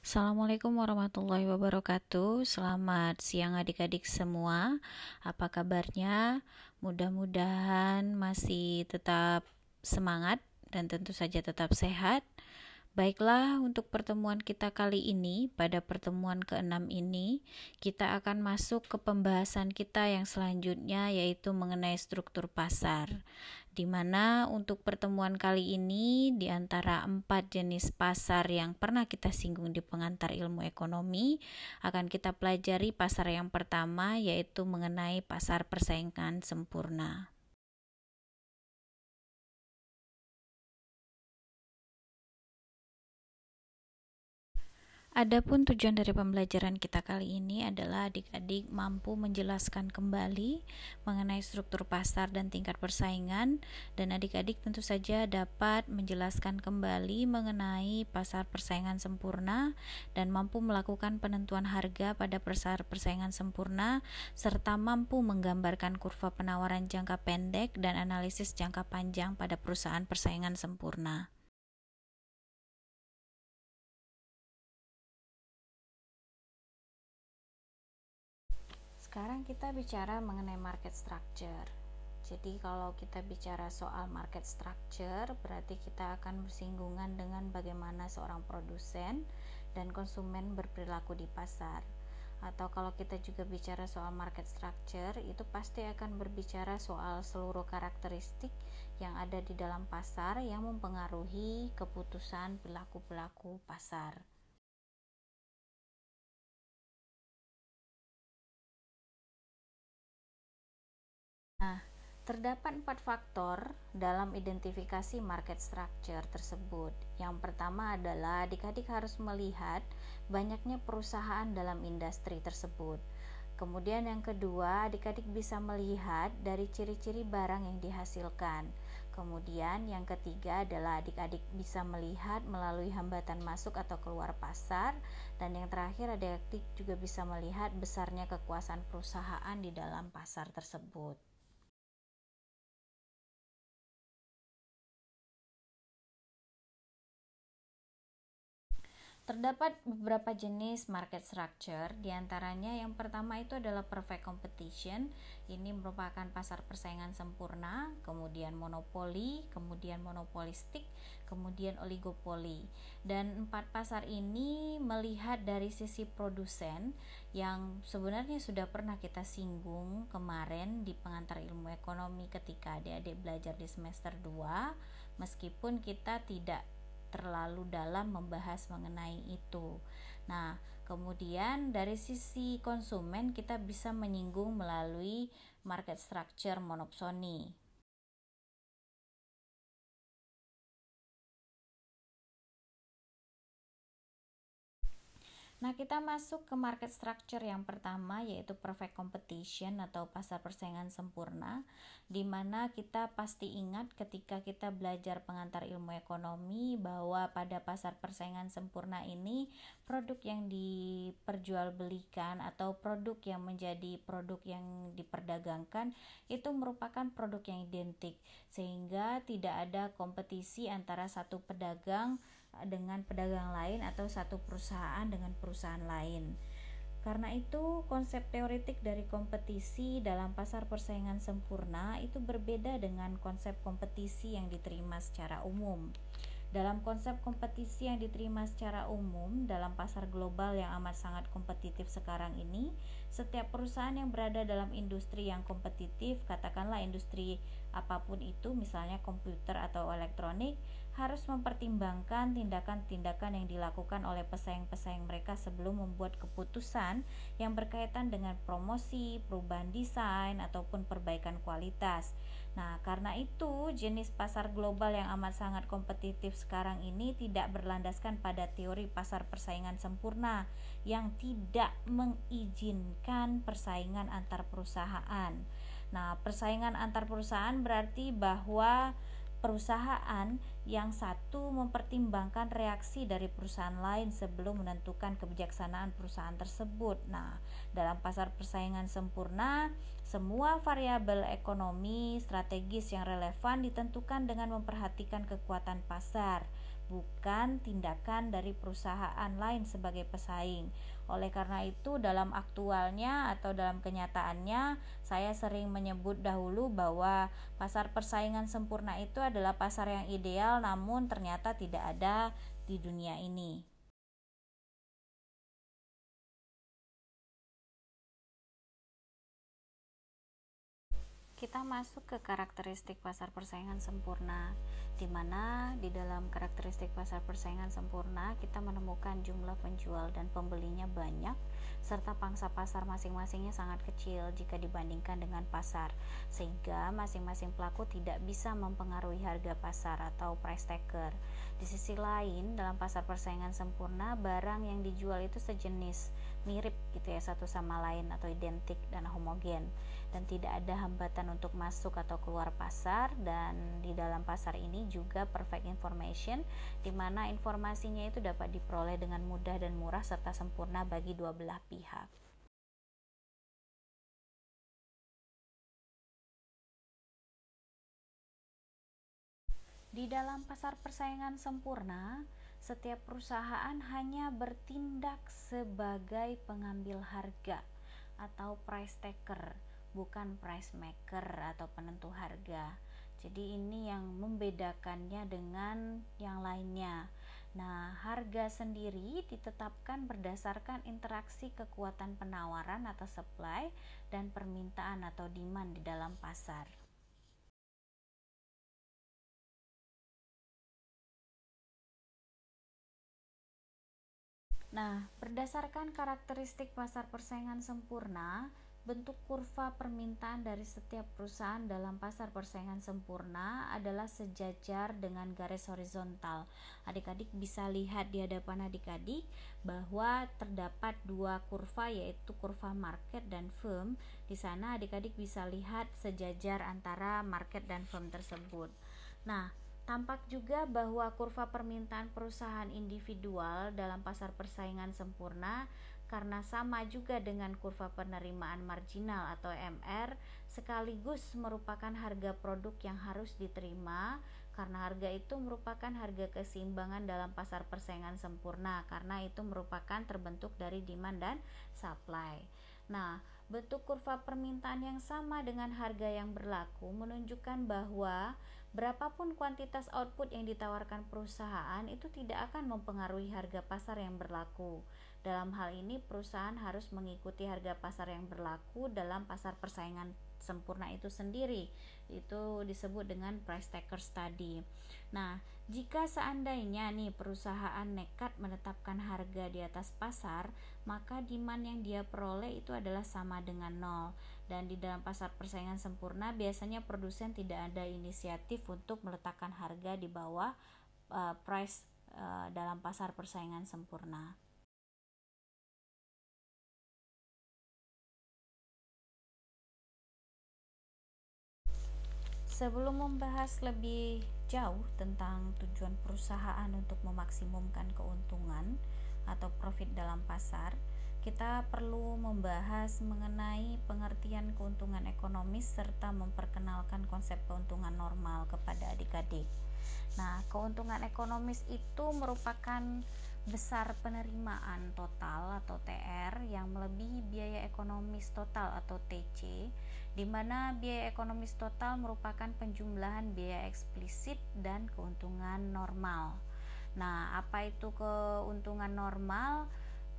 Assalamualaikum warahmatullahi wabarakatuh. Selamat siang adik-adik semua. Apa kabarnya? Mudah-mudahan masih tetap semangat dan tentu saja tetap sehat. Baiklah, untuk pertemuan kita kali ini, pada pertemuan ke-6 ini, kita akan masuk ke pembahasan kita yang selanjutnya, yaitu mengenai struktur pasar. Di mana untuk pertemuan kali ini, di antara 4 jenis pasar yang pernah kita singgung di pengantar ilmu ekonomi, akan kita pelajari pasar yang pertama, yaitu mengenai pasar persaingan sempurna. Adapun tujuan dari pembelajaran kita kali ini adalah adik-adik mampu menjelaskan kembali mengenai struktur pasar dan tingkat persaingan, dan adik-adik tentu saja dapat menjelaskan kembali mengenai pasar persaingan sempurna dan mampu melakukan penentuan harga pada pasar persaingan sempurna, serta mampu menggambarkan kurva penawaran jangka pendek dan analisis jangka panjang pada perusahaan persaingan sempurna. Sekarang kita bicara mengenai market structure. Jadi kalau kita bicara soal market structure, berarti kita akan bersinggungan dengan bagaimana seorang produsen dan konsumen berperilaku di pasar. Atau kalau kita juga bicara soal market structure, itu pasti akan berbicara soal seluruh karakteristik yang ada di dalam pasar yang mempengaruhi keputusan pelaku-pelaku pasar. Nah, terdapat 4 faktor dalam identifikasi market structure tersebut. Yang pertama adalah adik-adik harus melihat banyaknya perusahaan dalam industri tersebut. Kemudian yang kedua, adik-adik bisa melihat dari ciri-ciri barang yang dihasilkan. Kemudian yang ketiga adalah adik-adik bisa melihat melalui hambatan masuk atau keluar pasar. Dan yang terakhir, adik-adik juga bisa melihat besarnya kekuasaan perusahaan di dalam pasar tersebut. Terdapat beberapa jenis market structure, diantaranya yang pertama itu adalah perfect competition. Ini merupakan pasar persaingan sempurna, kemudian monopoli, kemudian monopolistik, kemudian oligopoli. Dan 4 pasar ini melihat dari sisi produsen yang sebenarnya sudah pernah kita singgung kemarin di pengantar ilmu ekonomi ketika adik-adik belajar di semester 2, meskipun kita tidak terlalu dalam membahas mengenai itu. Nah, kemudian dari sisi konsumen kita bisa menyinggung melalui market structure monopsoni. Nah, kita masuk ke market structure yang pertama, yaitu perfect competition atau pasar persaingan sempurna, di mana kita pasti ingat ketika kita belajar pengantar ilmu ekonomi bahwa pada pasar persaingan sempurna ini produk yang diperjualbelikan atau produk yang menjadi produk yang diperdagangkan itu merupakan produk yang identik, sehingga tidak ada kompetisi antara satu pedagang dengan pedagang lain atau satu perusahaan dengan perusahaan lain. Karena itu, konsep teoretik dari kompetisi dalam pasar persaingan sempurna itu berbeda dengan konsep kompetisi yang diterima secara umum. Dalam konsep kompetisi yang diterima secara umum dalam pasar global yang amat sangat kompetitif sekarang ini, setiap perusahaan yang berada dalam industri yang kompetitif, katakanlah industri apapun itu, misalnya komputer atau elektronik, harus mempertimbangkan tindakan-tindakan yang dilakukan oleh pesaing-pesaing mereka sebelum membuat keputusan yang berkaitan dengan promosi, perubahan desain, ataupun perbaikan kualitas. Nah, karena itu jenis pasar global yang amat sangat kompetitif sekarang ini tidak berlandaskan pada teori pasar persaingan sempurna yang tidak mengizinkan persaingan antar perusahaan. Nah, persaingan antar perusahaan berarti bahwa perusahaan yang satu mempertimbangkan reaksi dari perusahaan lain sebelum menentukan kebijaksanaan perusahaan tersebut. Nah, dalam pasar persaingan sempurna, semua variabel ekonomi strategis yang relevan ditentukan dengan memperhatikan kekuatan pasar, bukan tindakan dari perusahaan lain sebagai pesaing. Oleh karena itu, dalam aktualnya atau dalam kenyataannya, saya sering menyebut dahulu bahwa pasar persaingan sempurna itu adalah pasar yang ideal, namun ternyata tidak ada di dunia ini. Kita masuk ke karakteristik pasar persaingan sempurna, di mana di dalam karakteristik pasar persaingan sempurna kita menemukan jumlah penjual dan pembelinya banyak, serta pangsa pasar masing-masingnya sangat kecil jika dibandingkan dengan pasar, sehingga masing-masing pelaku tidak bisa mempengaruhi harga pasar atau price taker. Di sisi lain, dalam pasar persaingan sempurna, barang yang dijual itu sejenis, mirip gitu ya, satu sama lain atau identik dan homogen, dan tidak ada hambatan untuk masuk atau keluar pasar. Dan di dalam pasar ini juga perfect information, di mana informasinya itu dapat diperoleh dengan mudah dan murah serta sempurna bagi dua belah pihak. Di dalam pasar persaingan sempurna, setiap perusahaan hanya bertindak sebagai pengambil harga atau price taker, bukan price maker atau penentu harga. Jadi ini yang membedakannya dengan yang lainnya. Nah, harga sendiri ditetapkan berdasarkan interaksi kekuatan penawaran atau supply dan permintaan atau demand di dalam pasar. Nah, berdasarkan karakteristik pasar persaingan sempurna, bentuk kurva permintaan dari setiap perusahaan dalam pasar persaingan sempurna adalah sejajar dengan garis horizontal. Adik-adik bisa lihat di hadapan adik-adik bahwa terdapat dua kurva, yaitu kurva market dan firm. Di sana adik-adik bisa lihat sejajar antara market dan firm tersebut. Nah, tampak juga bahwa kurva permintaan perusahaan individual dalam pasar persaingan sempurna, karena sama juga dengan kurva penerimaan marginal atau MR, sekaligus merupakan harga produk yang harus diterima, karena harga itu merupakan harga keseimbangan dalam pasar persaingan sempurna, karena itu merupakan terbentuk dari demand dan supply. Nah, bentuk kurva permintaan yang sama dengan harga yang berlaku menunjukkan bahwa berapapun kuantitas output yang ditawarkan perusahaan itu tidak akan mempengaruhi harga pasar yang berlaku. Dalam hal ini, perusahaan harus mengikuti harga pasar yang berlaku dalam pasar persaingan sempurna itu sendiri. Itu disebut dengan price taker study. Nah, jika seandainya nih perusahaan nekat menetapkan harga di atas pasar, maka demand yang dia peroleh itu adalah sama dengan nol. Dan di dalam pasar persaingan sempurna biasanya produsen tidak ada inisiatif untuk meletakkan harga di bawah price dalam pasar persaingan sempurna. Sebelum membahas lebih jauh tentang tujuan perusahaan untuk memaksimumkan keuntungan atau profit dalam pasar, kita perlu membahas mengenai pengertian keuntungan ekonomis serta memperkenalkan konsep keuntungan normal kepada adik-adik. Nah, keuntungan ekonomis itu merupakan besar penerimaan total atau TR yang melebihi biaya ekonomis total atau TC, di mana biaya ekonomis total merupakan penjumlahan biaya eksplisit dan keuntungan normal. Nah, apa itu keuntungan normal?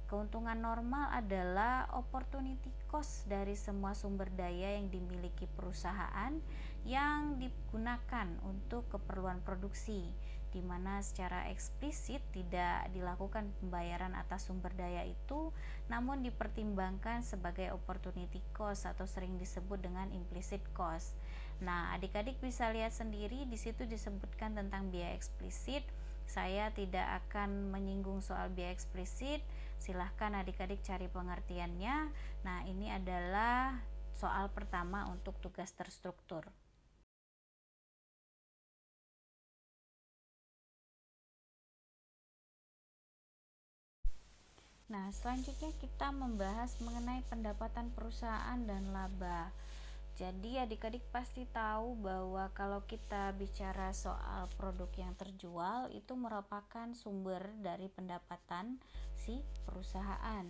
Keuntungan normal adalah opportunity cost dari semua sumber daya yang dimiliki perusahaan yang digunakan untuk keperluan produksi, di mana secara eksplisit tidak dilakukan pembayaran atas sumber daya itu, namun dipertimbangkan sebagai opportunity cost atau sering disebut dengan implicit cost. Nah, adik-adik bisa lihat sendiri di situ disebutkan tentang biaya eksplisit. Saya tidak akan menyinggung soal biaya eksplisit, silahkan adik-adik cari pengertiannya. Nah, ini adalah soal pertama untuk tugas terstruktur. Nah, selanjutnya kita membahas mengenai pendapatan perusahaan dan laba. Jadi adik-adik pasti tahu bahwa kalau kita bicara soal produk yang terjual itu merupakan sumber dari pendapatan si perusahaan.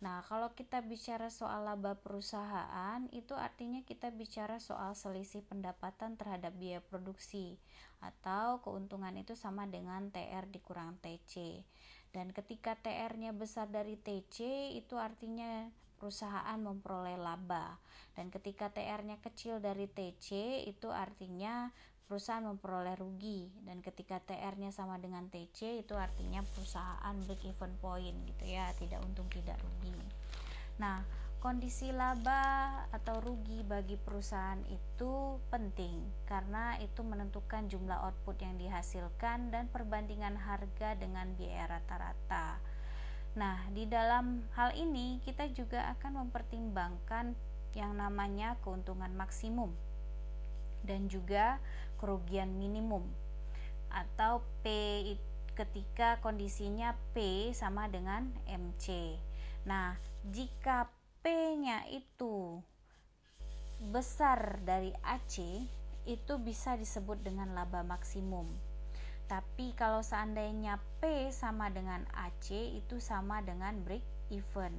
Nah, kalau kita bicara soal laba perusahaan itu artinya kita bicara soal selisih pendapatan terhadap biaya produksi, atau keuntungan itu sama dengan TR dikurang TC. Dan ketika TR-nya besar dari TC itu artinya perusahaan memperoleh laba, dan ketika TR-nya kecil dari TC itu artinya perusahaan memperoleh rugi, dan ketika TR-nya sama dengan TC itu artinya perusahaan break even point gitu ya, tidak untung tidak rugi. Nah, kondisi laba atau rugi bagi perusahaan itu penting karena itu menentukan jumlah output yang dihasilkan dan perbandingan harga dengan biaya rata-rata. Nah, di dalam hal ini kita juga akan mempertimbangkan yang namanya keuntungan maksimum dan juga kerugian minimum atau P ketika kondisinya P sama dengan MC. Nah, jika P-nya itu besar dari AC, itu bisa disebut dengan laba maksimum. Tapi kalau seandainya P sama dengan AC itu sama dengan break even.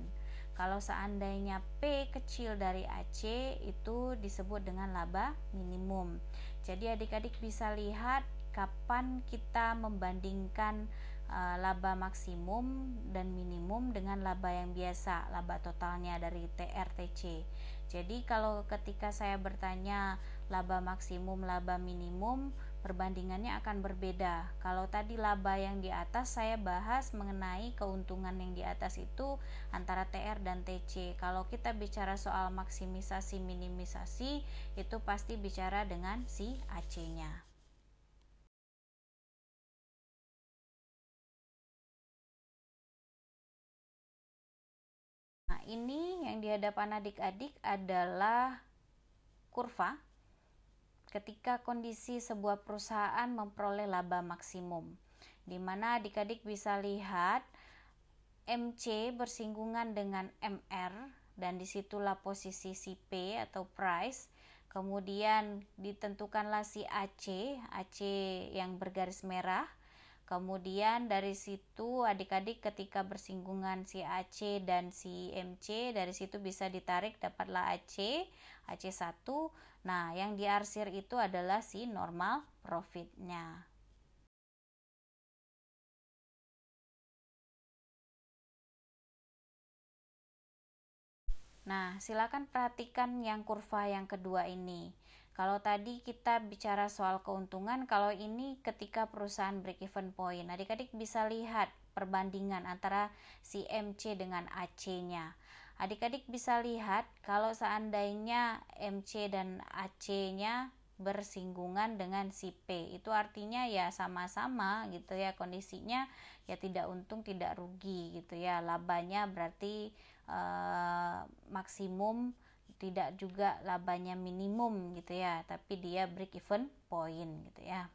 Kalau seandainya P kecil dari AC itu disebut dengan laba minimum. Jadi adik-adik bisa lihat kapan kita membandingkan laba maksimum dan minimum dengan laba yang biasa, laba totalnya dari TRTC. Jadi kalau ketika saya bertanya laba maksimum, laba minimum, perbandingannya akan berbeda. Kalau tadi laba yang di atas saya bahas mengenai keuntungan yang di atas itu antara TR dan TC. Kalau kita bicara soal maksimisasi minimisasi itu pasti bicara dengan si AC-nya. Nah, ini yang di hadapan adik-adik adalah kurva ketika kondisi sebuah perusahaan memperoleh laba maksimum, di mana adik-adik bisa lihat MC bersinggungan dengan MR, dan disitulah posisi si P atau price. Kemudian ditentukanlah si AC yang bergaris merah. Kemudian dari situ adik-adik ketika bersinggungan si AC dan si MC, dari situ bisa ditarik dapatlah AC1. Nah, yang diarsir itu adalah si normal profitnya. Nah, silakan perhatikan yang kurva yang kedua ini. Kalau tadi kita bicara soal keuntungan, kalau ini ketika perusahaan break even point. Adik-adik bisa lihat perbandingan antara si MC dengan AC-nya. Adik-adik bisa lihat kalau seandainya MC dan AC-nya bersinggungan dengan si P, itu artinya ya sama-sama gitu ya kondisinya, ya tidak untung tidak rugi gitu ya, labanya berarti maksimum, tidak juga labanya minimum gitu ya, tapi dia break even point gitu ya.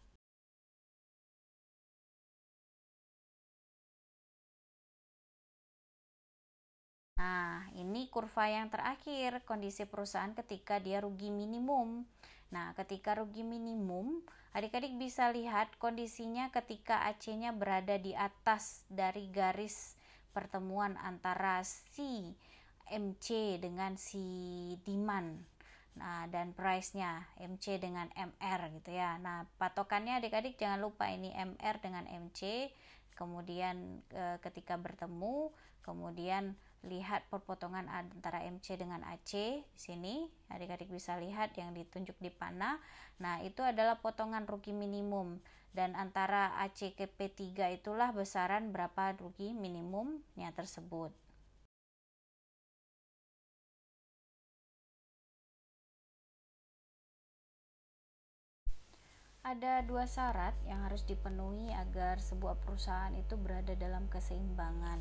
Nah, ini kurva yang terakhir, kondisi perusahaan ketika dia rugi minimum. Nah, ketika rugi minimum, adik-adik bisa lihat kondisinya ketika AC-nya berada di atas dari garis pertemuan antara si MC dengan si demand. Nah, dan price-nya MC dengan MR gitu ya. Nah, patokannya adik-adik jangan lupa ini MR dengan MC. Kemudian ketika bertemu, kemudian lihat perpotongan antara MC dengan AC. Di sini adik-adik bisa lihat yang ditunjuk di panah. Nah, itu adalah potongan rugi minimum, dan antara AC ke P3 itulah besaran berapa rugi minimumnya tersebut. Ada dua syarat yang harus dipenuhi agar sebuah perusahaan itu berada dalam keseimbangan.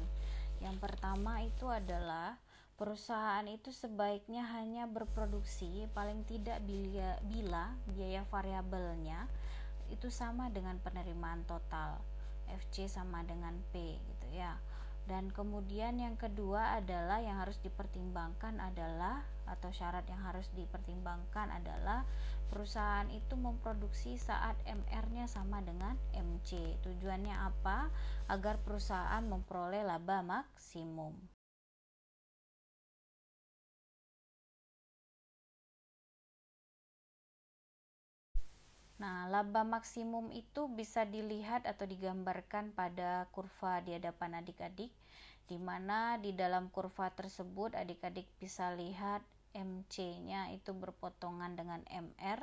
Yang pertama itu adalah perusahaan itu sebaiknya hanya berproduksi paling tidak bila biaya variabelnya itu sama dengan penerimaan total, FC sama dengan P gitu ya. Dan kemudian yang kedua adalah yang harus dipertimbangkan adalah, atau syarat yang harus dipertimbangkan adalah perusahaan itu memproduksi saat MR-nya sama dengan MC. Tujuannya apa? Agar perusahaan memperoleh laba maksimum. Nah, laba maksimum itu bisa dilihat atau digambarkan pada kurva di hadapan adik-adik, di mana di dalam kurva tersebut adik-adik bisa lihat MC-nya itu berpotongan dengan MR.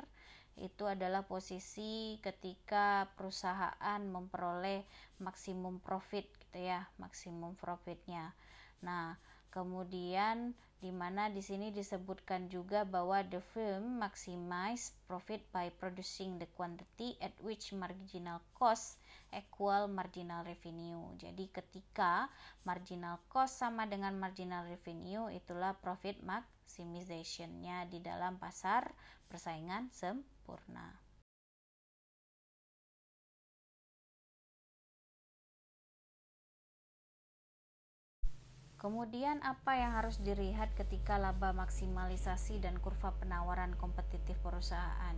Itu adalah posisi ketika perusahaan memperoleh maksimum profit gitu ya, maksimum profitnya. Nah, kemudian di mana di sini disebutkan juga bahwa the firm maximize profit by producing the quantity at which marginal cost equal marginal revenue. Jadi ketika marginal cost sama dengan marginal revenue, itulah profit maximization-nya di dalam pasar persaingan sempurna. Kemudian apa yang harus dilihat ketika laba maksimalisasi dan kurva penawaran kompetitif perusahaan?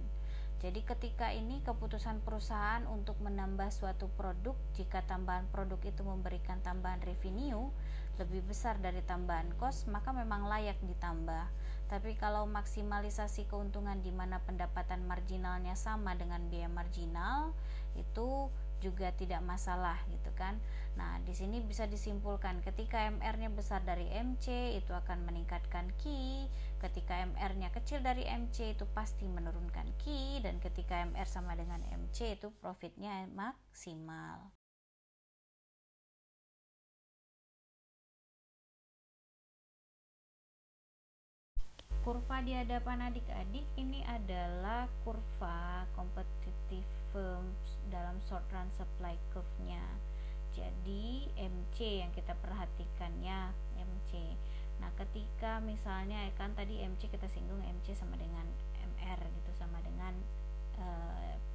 Jadi ketika ini keputusan perusahaan untuk menambah suatu produk, jika tambahan produk itu memberikan tambahan revenue lebih besar dari tambahan cost, maka memang layak ditambah. Tapi kalau maksimalisasi keuntungan di mana pendapatan marginalnya sama dengan biaya marginal, itu juga tidak masalah gitu kan. Nah, di sini bisa disimpulkan ketika MR-nya besar dari MC itu akan meningkatkan Q, ketika MR-nya kecil dari MC itu pasti menurunkan Q, dan ketika MR sama dengan MC itu profitnya maksimal. Kurva di hadapan adik-adik ini adalah kurva competitive firms dalam short run supply curve-nya. Jadi MC yang kita perhatikan ya, MC. Nah, ketika misalnya kan tadi MC kita singgung MC sama dengan MR gitu, sama dengan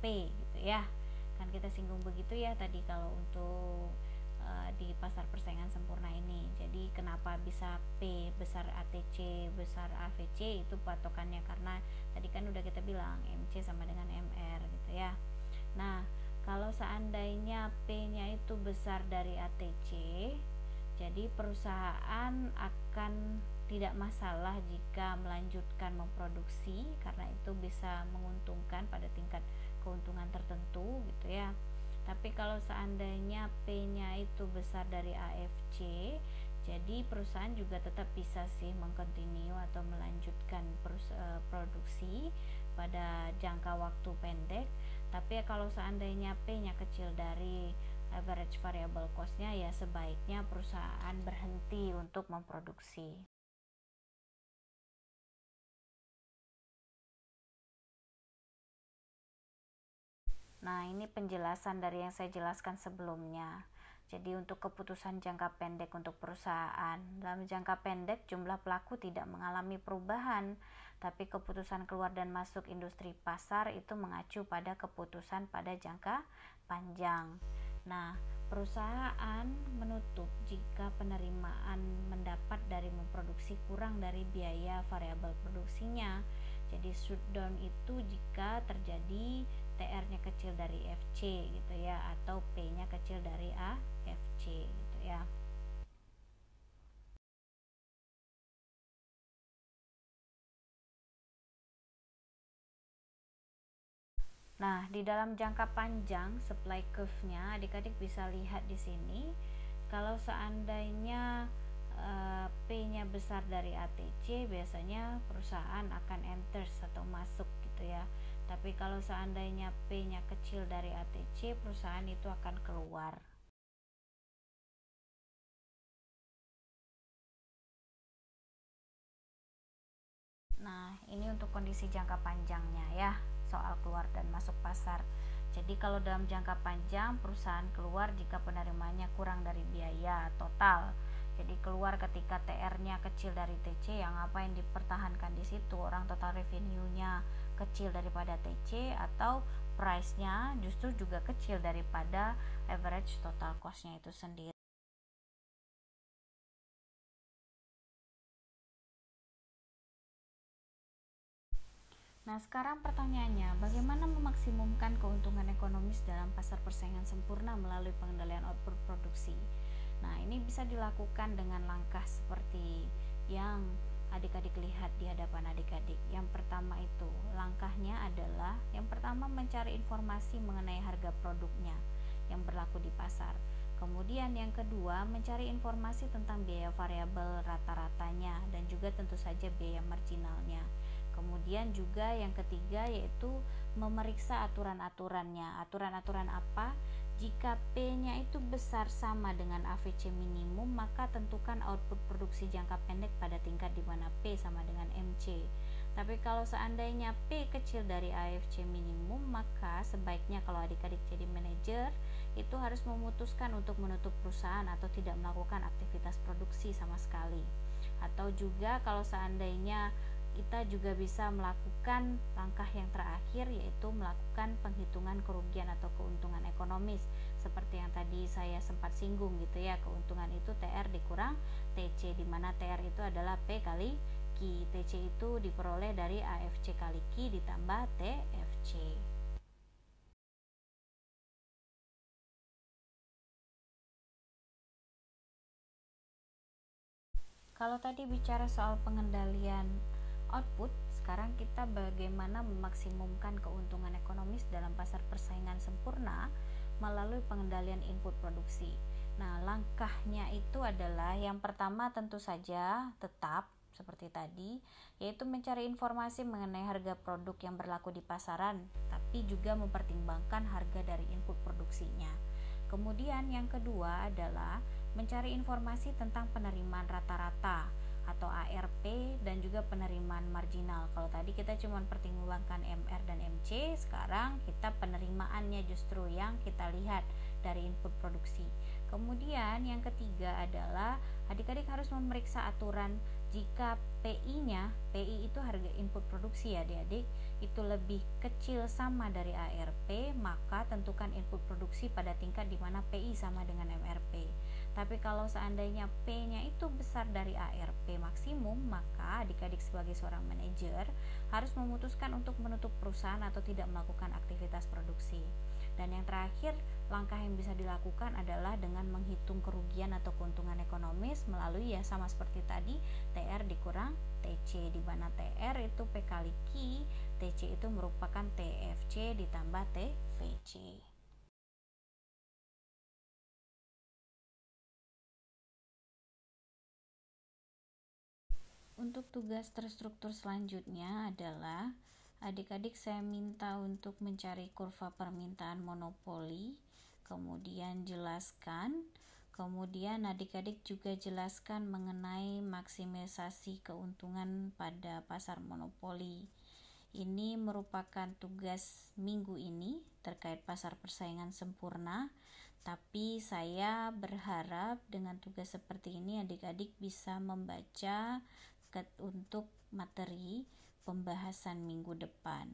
P gitu ya. Kan kita singgung begitu ya tadi kalau untuk di pasar persaingan sempurna ini. Jadi kenapa bisa P besar ATC besar AVC, itu patokannya karena tadi kan udah kita bilang MC sama dengan MR gitu ya. Nah, kalau seandainya P-nya itu besar dari ATC, jadi perusahaan akan tidak masalah jika melanjutkan memproduksi karena itu bisa menguntungkan pada tingkat keuntungan tertentu gitu ya. Tapi kalau seandainya P-nya itu besar dari AFC, jadi perusahaan juga tetap bisa sih mengkontinue atau melanjutkan produksi pada jangka waktu pendek. Tapi kalau seandainya P-nya kecil dari average variable cost-nya, ya sebaiknya perusahaan berhenti untuk memproduksi. Nah, ini penjelasan dari yang saya jelaskan sebelumnya. Jadi untuk keputusan jangka pendek untuk perusahaan, dalam jangka pendek jumlah pelaku tidak mengalami perubahan, tapi keputusan keluar dan masuk industri pasar itu mengacu pada keputusan pada jangka panjang. Nah, perusahaan menutup jika penerimaan mendapat dari memproduksi kurang dari biaya variabel produksinya. Jadi shutdown itu jika terjadi TR-nya kecil dari FC gitu ya, atau P-nya kecil dari AFC gitu ya. Nah, di dalam jangka panjang supply curve-nya adik-adik bisa lihat di sini. Kalau seandainya P-nya besar dari ATC, biasanya perusahaan akan enters atau masuk gitu ya. Tapi kalau seandainya P-nya kecil dari ATC, perusahaan itu akan keluar. Nah, ini untuk kondisi jangka panjangnya ya, soal keluar dan masuk pasar. Jadi kalau dalam jangka panjang perusahaan keluar jika penerimaannya kurang dari biaya total. Jadi keluar ketika TR-nya kecil dari TC, yang apa yang dipertahankan di situ, orang total revenue-nya kecil daripada TC, atau price-nya justru juga kecil daripada average total cost-nya itu sendiri. Nah, sekarang pertanyaannya, bagaimana memaksimumkan keuntungan ekonomis dalam pasar persaingan sempurna melalui pengendalian output produksi? Nah, ini bisa dilakukan dengan langkah seperti yang adik-adik lihat di hadapan adik-adik. Yang pertama itu, langkahnya adalah yang pertama mencari informasi mengenai harga produknya yang berlaku di pasar. Kemudian yang kedua, mencari informasi tentang biaya variabel rata-ratanya dan juga tentu saja biaya marginalnya. Kemudian juga yang ketiga yaitu memeriksa aturan-aturannya. Aturan-aturan apa? Jika P-nya itu besar sama dengan AVC minimum, maka tentukan output produksi jangka pendek pada tingkat di mana P sama dengan MC. Tapi kalau seandainya P kecil dari AFC minimum, maka sebaiknya kalau adik-adik jadi manajer itu harus memutuskan untuk menutup perusahaan atau tidak melakukan aktivitas produksi sama sekali. Atau juga kalau seandainya kita juga bisa melakukan langkah yang terakhir, yaitu melakukan penghitungan kerugian atau keuntungan ekonomis seperti yang tadi saya sempat singgung gitu ya. Keuntungan itu TR dikurang TC, di mana TR itu adalah P kali Q, TC itu diperoleh dari AFC kali Q ditambah TFC. Kalau tadi bicara soal pengendalian output, sekarang kita bagaimana memaksimumkan keuntungan ekonomis dalam pasar persaingan sempurna melalui pengendalian input produksi. Nah, langkahnya itu adalah yang pertama tentu saja tetap seperti tadi, yaitu mencari informasi mengenai harga produk yang berlaku di pasaran, tapi juga mempertimbangkan harga dari input produksinya. Kemudian yang kedua adalah mencari informasi tentang penerimaan rata-rata atau ARP dan juga penerimaan marginal. Kalau tadi kita cuma pertimbangkan MR dan MC, sekarang kita penerimaannya justru yang kita lihat dari input produksi. Kemudian yang ketiga adalah adik-adik harus memeriksa aturan jika PI itu harga input produksi ya adik-adik, itu lebih kecil sama dari ARP, maka tentukan input produksi pada tingkat di mana PI sama dengan MRP. Tapi kalau seandainya P-nya itu besar dari ARP maksimum, maka adik-adik sebagai seorang manajer harus memutuskan untuk menutup perusahaan atau tidak melakukan aktivitas produksi. Dan yang terakhir, langkah yang bisa dilakukan adalah dengan menghitung kerugian atau keuntungan ekonomis melalui ya sama seperti tadi, TR dikurang TC, di mana TR itu P kali Q, TC itu merupakan TFC ditambah TVC. Untuk tugas terstruktur selanjutnya adalah adik-adik saya minta untuk mencari kurva permintaan monopoli, kemudian jelaskan, kemudian adik-adik juga jelaskan mengenai maksimisasi keuntungan pada pasar monopoli. Ini merupakan tugas minggu ini terkait pasar persaingan sempurna, tapi saya berharap dengan tugas seperti ini adik-adik bisa membaca untuk materi pembahasan minggu depan.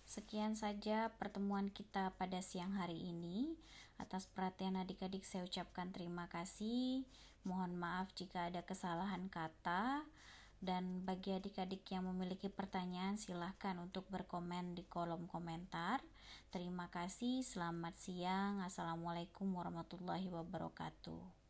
Sekian saja pertemuan kita pada siang hari ini. Atas perhatian adik-adik saya ucapkan terima kasih. Mohon maaf jika ada kesalahan kata. Dan bagi adik-adik yang memiliki pertanyaan, silahkan untuk berkomen di kolom komentar. Terima kasih, selamat siang. Assalamualaikum warahmatullahi wabarakatuh.